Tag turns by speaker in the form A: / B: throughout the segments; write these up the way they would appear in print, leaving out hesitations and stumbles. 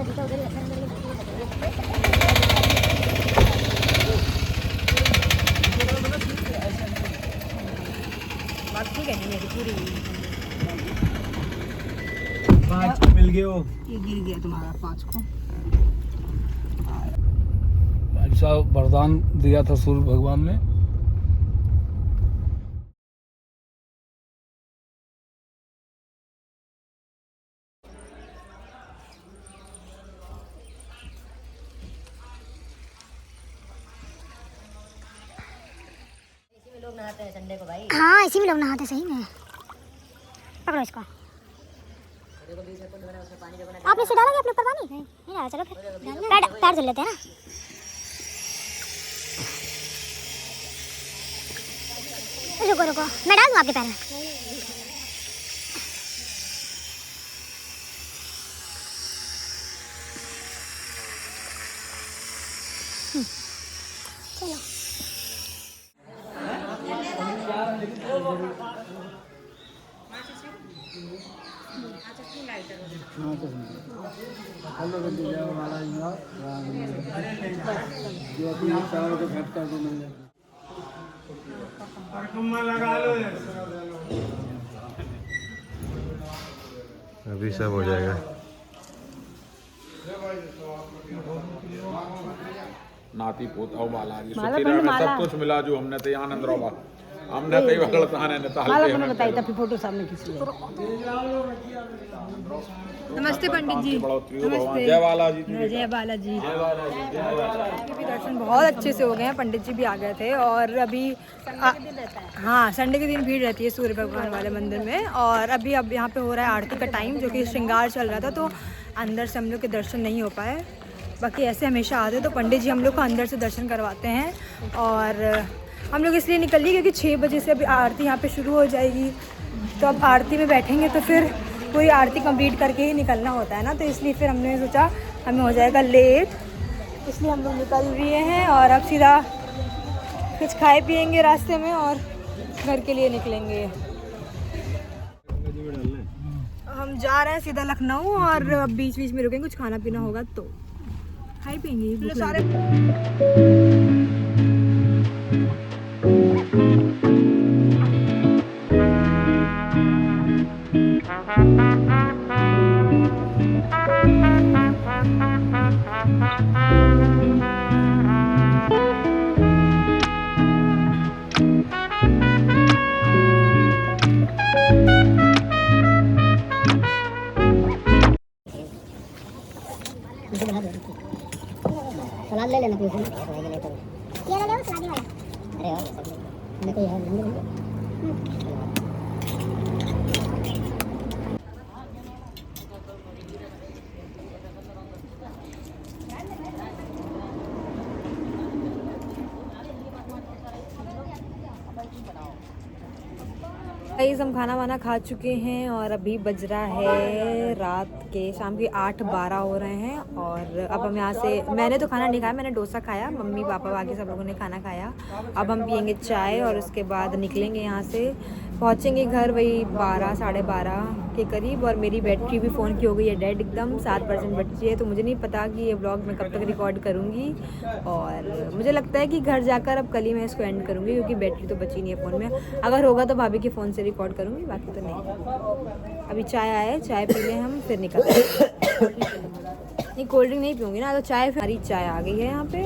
A: बात ठीक है मेरी पूरी
B: 5 को मिल गए हो।
A: ये गिर गया तुम्हारा 5 को।
B: भाई साहब वरदान दिया था सूर्य भगवान ने।
C: लोग नहाते हैं संडे को भाई।
D: हाँ इसी में लोग नहाते हैं, सही में। पकड़ो इसको। आपने इसे डाला क्या अपने ऊपर पानी? नहीं डाला, चलो फिर पैर धुल लेते हैं ना। रुको रुको, मैं डाल दूँ आपके पैर में। चलो
E: अभी सब हो जाएगा।
F: नाती पोता बालाजी सुखीरा में सब कुछ मिला जो हमने तो आनंद रोबा हमने तो गलत आने ने ताल
A: माला मैंने बताई था फिर फोटो सामने खींच लिया। नमस्ते पंडित जी। नमस्ते।
F: जय बालाजी।
A: जय बालाजी। भी दर्शन बहुत अच्छे से हो गए हैं, पंडित जी भी आ गए थे। और अभी हाँ संडे के दिन भीड़ रहती है सूर्य भगवान वाले मंदिर में। और अभी अब यहाँ पे हो रहा है आरती का टाइम, जो कि श्रृंगार चल रहा था, तो अंदर से हम लोग के दर्शन नहीं हो पाए। बाकी ऐसे हमेशा आते तो पंडित जी हम लोग को अंदर से दर्शन करवाते हैं। और हम लोग इसलिए निकल लिए क्योंकि 6 बजे से अभी आरती यहाँ पे शुरू हो जाएगी, तो अब आरती में बैठेंगे तो फिर पूरी आरती कंप्लीट करके ही निकलना होता है ना, तो इसलिए फिर हमने सोचा हमें हो जाएगा लेट, इसलिए हम लोग निकल रहे हैं। और अब सीधा कुछ खाए पिएंगे रास्ते में और घर के लिए निकलेंगे। हम जा रहे हैं सीधा लखनऊ और अब बीच बीच में रुकेंगे, कुछ खाना पीना होगा तो खाए पिएंगे सारे।
D: सलाद ले लेना प्लीज। ये ले लो सलाद वाला। अरे यार मैं तो यार
A: गाइस हम खाना वाना खा चुके हैं और अभी बज रहा है रात के शाम के 8:12 हो रहे हैं। और अब हम यहाँ से, मैंने तो खाना नहीं खाया, मैंने डोसा खाया, मम्मी पापा बाकी सब लोगों ने खाना खाया। अब हम पियेंगे चाय और उसके बाद निकलेंगे यहाँ से, पहुँचेंगे घर वही 12 साढ़े 12 के करीब। और मेरी बैटरी भी फ़ोन की हो गई है डेड, एकदम 7% बची है, तो मुझे नहीं पता कि ये व्लॉग मैं कब तक रिकॉर्ड करूँगी। और मुझे लगता है कि घर जाकर अब कल ही मैं इसको एंड करूँगी, क्योंकि बैटरी तो बची नहीं है फ़ोन में। अगर होगा तो भाभी के फ़ोन से रिकॉर्ड करूँगी, बाकी तो नहीं। अभी चाय आए, चाय पी लें हम, फिर निकलते हैं। नहीं कोल्ड ड्रिंक नहीं पीऊँगी ना, तो चाय, फिर हमारी चाय आ गई है यहाँ पे।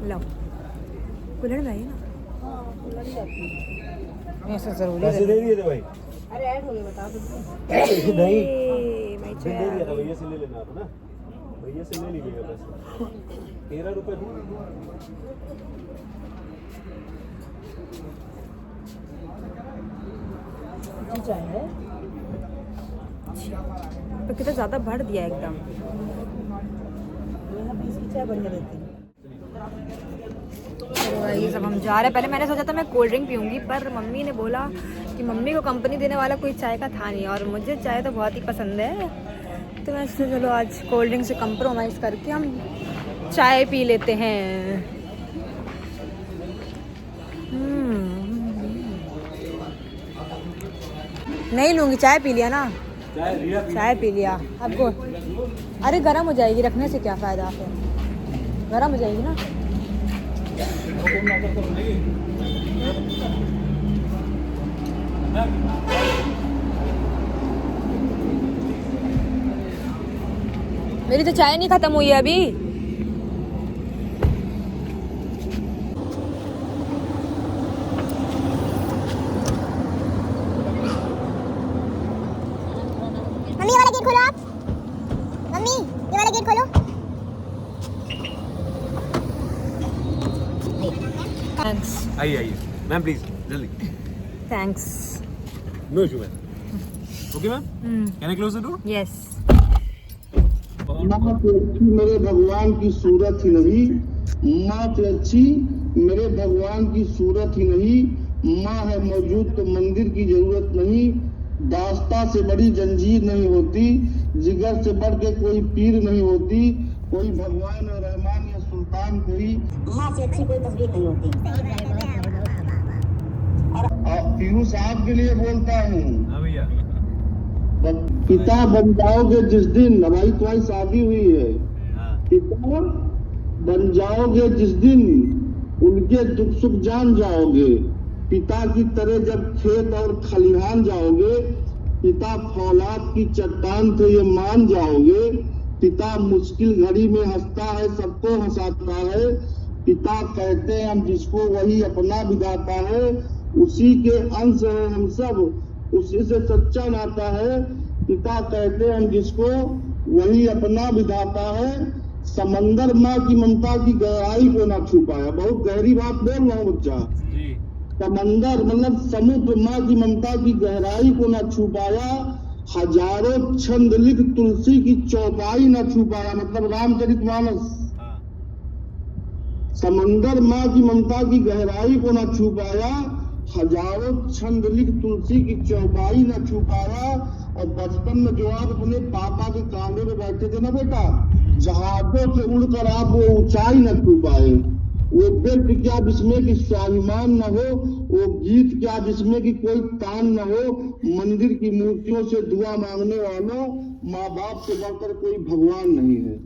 A: लो कुल्हड़ भाई ना ऐसा जरूरी
B: पैसे दे दिए थे भाई।
A: अरे ऐड हो गए बता दो।
B: नहीं
A: मैं
B: दे दिया था, भैया से ले लेना आप ना, भैया से ले लीजिएगा पैसे। 13 रुपये
A: चाय है तो कितना ज़्यादा भर दिया एकदम। चाय बढ़िया देती है। ये सब हम जा रहे हैं। पहले मैंने सोचा था मैं कोल्ड ड्रिंक पीऊँगी, पर मम्मी ने बोला कि मम्मी को कंपनी देने वाला कोई चाय का था नहीं, और मुझे चाय तो बहुत ही पसंद है, तो मैं सोचा चलो आज कोल्ड ड्रिंक से कंप्रोमाइज़ करके हम चाय पी लेते हैं। नहीं लूँगी, चाय पी लिया ना, चाय पी लिया। आपको अरे गर्म हो जाएगी, रखने से क्या फ़ायदा, फिर गर्म हो जाएगी ना। मेरी तो चाय नहीं ख़त्म हुई है अभी।
D: मम्मी ये वाला गेट खोलो आप। मम्मी ये वाला गेट खोलो।
A: थैंक्स।
B: आइए मैम प्लीज जल्दी।
A: Thanks.
B: No issue ma'am. Okay ma'am, can I close the door?
A: Yes.
C: माँ से अच्छी मेरे भगवान की सूरत ही नहीं, माँ से अच्छी मेरे भगवान की सूरत ही नहीं। माँ है मौजूद तो मंदिर की जरूरत नहीं, दास्ता से बड़ी जंजीर नहीं होती, जिगर से बढ़ के कोई पीर नहीं होती, कोई भगवान और रहमान या सुल्तान कोई
D: माँ से अच्छी कोई तस्वीर नहीं होती।
C: और पीयूष आपके लिए बोलता हूँ,
B: हाँ भैया।
C: पिता बन जाओगे जिस दिन, हमारी तुम्हारी शादी हुई है,
B: हाँ।
C: पिता बन जाओगे जिस दिन, उनके दुख सुख जान जाओगे। पिता की तरह जब खेत और खलिहान जाओगे, पिता फौलाद की चट्टान थे ये मान जाओगे। पिता मुश्किल घड़ी में हंसता है, सबको हंसाता है। पिता कहते हैं हम जिसको, वही अपना विधाता है। उसी के अंश हैं हम सब, उसी से सच्चा नाता है। पिता कहते हैं हम जिसको, वही अपना विधाता है। समंदर माँ की ममता की गहराई को ना छुपाया। बहुत गहरी बात बोल रहा हूँ बच्चा।
B: जी।
C: समंदर मतलब समुद्र माँ की ममता की गहराई को ना छुपाया। हजारों छंद लिख तुलसी की चौपाई न छुपाया, मतलब रामचरितमानस।
B: हाँ।
C: समंदर माँ की ममता की गहराई को न छुपाया, हजारों छंद लिख तुलसी की चौपाई न छुपाया। और बचपन में जो आप अपने पापा के कांधे में बैठे थे ना बेटा, जहाजों से उड़कर आप वो ऊंचाई न छू पाए। वो व्यक्ति क्या जिसमें कि स्वाभिमान न हो, वो गीत क्या जिसमें कि कोई तान न हो। मंदिर की मूर्तियों से दुआ मांगने वालों, माँ बाप से बढ़कर कोई भगवान नहीं है।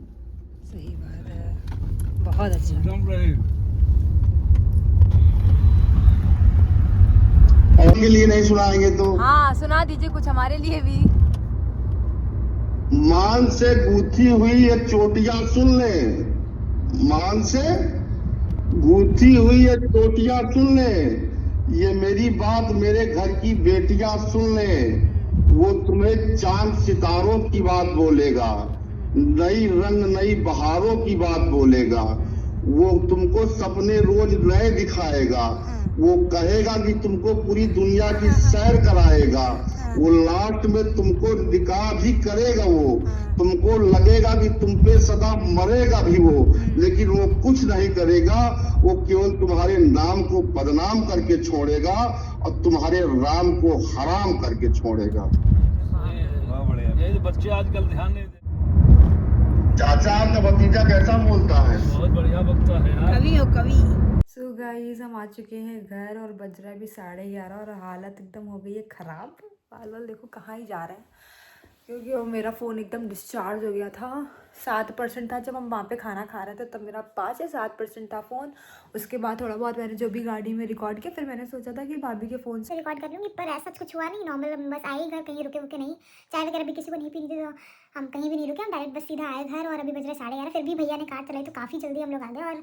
A: सही बात है, बहुत अच्छा।
C: के लिए नहीं सुनाएंगे तो
A: हाँ सुना दीजिए कुछ हमारे लिए भी।
C: मान से गूथी हुई ये चोटियां सुन ले, मान से गूथी हुई ये चोटियां सुन ले, ये मेरी बात मेरे घर की बेटियां सुन ले। वो तुम्हें चांद सितारों की बात बोलेगा, नई रंग नई बहारों की बात बोलेगा। वो तुमको सपने रोज नए दिखाएगा। वो कहेगा कि तुमको पूरी दुनिया की सैर कराएगा। वो लास्ट में तुमको निकाह भी करेगा। वो तुमको लगेगा कि तुम पे सदा मरेगा भी वो, लेकिन वो कुछ नहीं करेगा। वो केवल तुम्हारे नाम को बदनाम करके छोड़ेगा और तुम्हारे राम को हराम करके छोड़ेगा।
B: बहुत बढ़िया।
G: ये बच्चे आजकल ध्यान नहीं देते।
C: चाचा का भतीजा कैसा बोलता है?
G: बहुत बढ़िया बच्चा है यार।
A: कवि हो कवि। सो गाइस हम आ चुके हैं घर और बज रहा है अभी 11:30 और हालत एकदम हो गई है ख़राब। बाल वाल देखो कहाँ ही जा रहे हैं, क्योंकि वो मेरा फ़ोन एकदम डिस्चार्ज हो गया था। 7% था जब हम वहाँ पे खाना खा रहे थे, तब मेरा 5 या 7% था फ़ोन। उसके बाद थोड़ा बहुत मैंने जो भी गाड़ी में रिकॉर्ड किया, फिर मैंने सोचा था कि भाभी के फ़ोन से
D: रिकॉर्ड कर लूँगी, पर ऐसा कुछ हुआ नहीं। नॉर्मल बस आए घर, कहीं रुके वुके नहीं। चाय वगैरह भी किसी को नहीं पीनी थी, तो हम कहीं भी नहीं रुके, हम डायरेक्ट बस सीधा आए घर। और अभी बज रहे 11:30। फिर भी भैया ने कार चलाई तो काफ़ी जल्दी हम लोग आ गए। और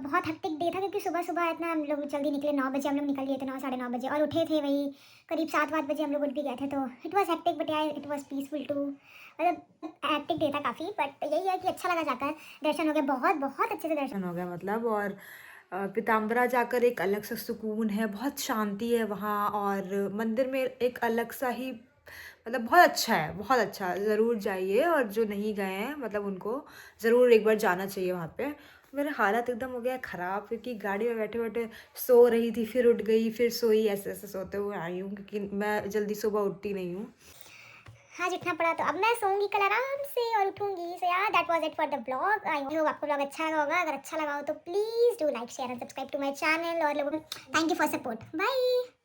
D: बहुत हेक्टिक डे था, क्योंकि सुबह सुबह इतना हम लोग जल्दी निकले। 9 बजे हम लोग निकल गए थे, 9 साढ़े 9 बजे, और उठे थे वही करीब 7-8 बजे हम लोग उठ भी गए थे। तो इट वॉज हेक्टिक बट यार इट वॉज पीसफुल टू। मतलब हेक्टिक डे था काफ़ी, बट यही है कि अच्छा लगा जाकर। दर्शन हो गया, बहुत बहुत अच्छे से दर्शन
A: हो गया मतलब। और पीताम्बरा जाकर एक अलग सा सुकून है, बहुत शांति है वहाँ। और मंदिर में एक अलग सा ही मतलब बहुत अच्छा है, बहुत अच्छा। ज़रूर जाइए, और जो नहीं गए हैं मतलब उनको ज़रूर एक बार जाना चाहिए वहाँ पे। मेरा हालत एकदम हो गया ख़राब, क्योंकि गाड़ी में बैठे बैठे सो रही थी, फिर उठ गई, फिर सोई, ऐसे ऐसे सोते हुए आई हूँ, क्योंकि मैं जल्दी सुबह उठती नहीं हूँ।
D: आज उठना पड़ा, तो अब मैं सोऊंगी कल आराम से और उठूंगी। सो यार that was it for the blog. I hope आपको ब्लॉग अच्छा लगा होगा। अगर अच्छा लगा हो तो please do like share and subscribe to my channel. और लोगों को thank you for support. Bye.